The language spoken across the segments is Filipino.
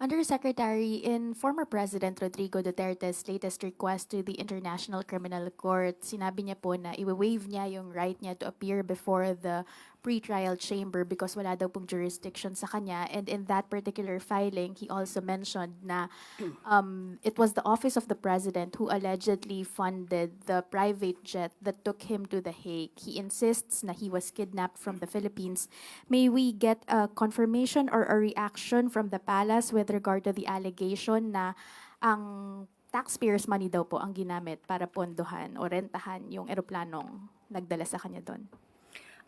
Undersecretary, in former President Rodrigo Duterte's latest request to the International Criminal Court, sinabi niya po na i-waive niya yung right niya to appear before the pre-trial chamber because wala daw pong jurisdiction sa kanya. And in that particular filing, he also mentioned na it was the office of the president who allegedly funded the private jet that took him to The Hague. He insists na he was kidnapped from the Philippines. May we get a confirmation or a reaction from the palace with regard to the allegation na ang taxpayers' money daw po ang ginamit para pondohan o rentahan yung eroplanong nagdala sa kanya doon?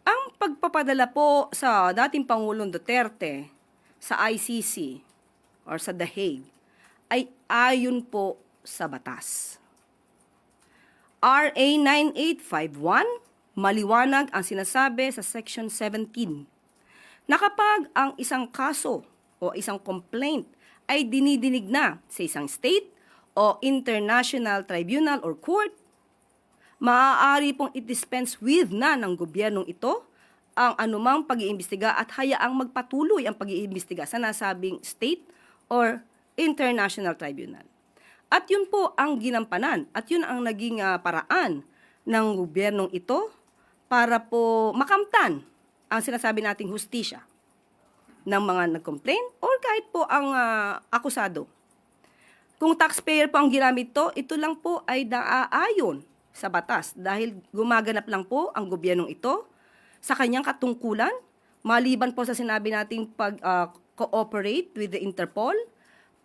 Ang pagpapadala po sa dating Pangulong Duterte sa ICC or sa The Hague ay ayon po sa batas. RA 9851, maliwanag ang sinasabi sa Section 17 na kapag ang isang kaso o isang complaint ay dinidinig na sa isang state o international tribunal or court, maaari pong i-dispense with na ng gobyernong ito ang anumang pag-iimbestiga at hayaang magpatuloy ang pag-iimbestiga sa nasabing state or international tribunal. At yun po ang ginampanan at yun ang naging paraan ng gobyernong ito para po makamtan ang sinasabi nating hustisya ng mga nag-complain or kahit po ang akusado. Kung taxpayer po ang ginamit ito lang po ay naaayon sa batas dahil gumaganap lang po ang gobyernong ito sa kanyang katungkulan, maliban po sa sinabi nating pag-cooperate with the Interpol,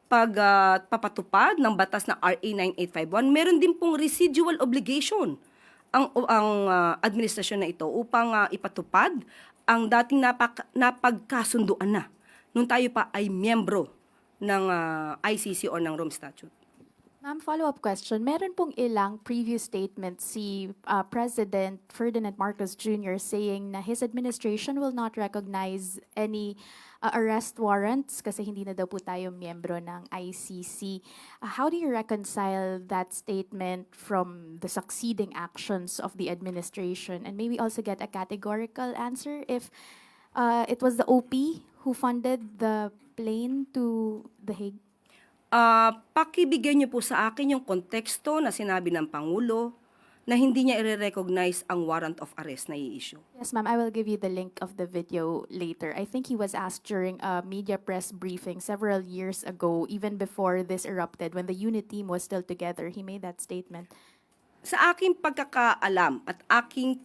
pagpapatupad ng batas na RA 9851, meron din pong residual obligation ang administrasyon na ito upang ipatupad ang dating napagkasunduan na nung tayo pa ay miyembro ng ICC o ng Rome Statute. Ma'am, follow-up question. Meron pong ilang previous statements si President Ferdinand Marcos Jr. saying na his administration will not recognize any arrest warrants kasi hindi na daw po tayo miyembro ng ICC. How do you reconcile that statement from the succeeding actions of the administration? And maybe also get a categorical answer if it was the OP who funded the plane to The Hague? Pakibigyan niyo po sa akin yung konteksto na sinabi ng Pangulo na hindi niya i-recognize ang warrant of arrest na i-issue. Yes, ma'am. I will give you the link of the video later. I think he was asked during a media press briefing several years ago, even before this erupted, when the unit team was still together. He made that statement. Sa aking pagkakaalam at aking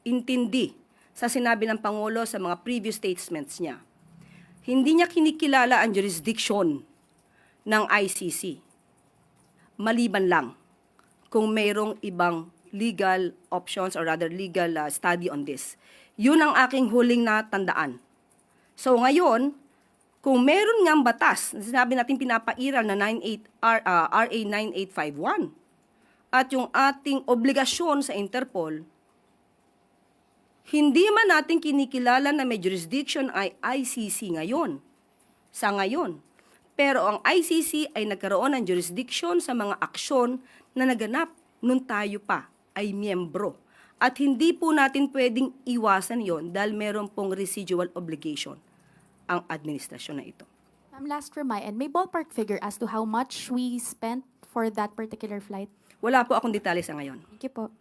intindi sa sinabi ng Pangulo sa mga previous statements niya, hindi niya kinikilala ang jurisdiction ng ICC. Maliban lang kung mayroong ibang legal options or rather legal study on this. Yun ang aking huling natandaan. So ngayon, kung meron ngang batas, sinabi natin pinapairal na RA 9851 at yung ating obligasyon sa Interpol, hindi man natin kinikilala na may jurisdiction ay ICC ngayon, sa ngayon. Pero ang ICC ay nagkaroon ng jurisdiction sa mga aksyon na naganap nung tayo pa ay miyembro. At hindi po natin pwedeng iwasan yon dahil meron pong residual obligation ang administrasyon na ito. Last from my end, may ballpark figure as to how much we spent for that particular flight? Wala po akong detalye sa ngayon. Thank you po.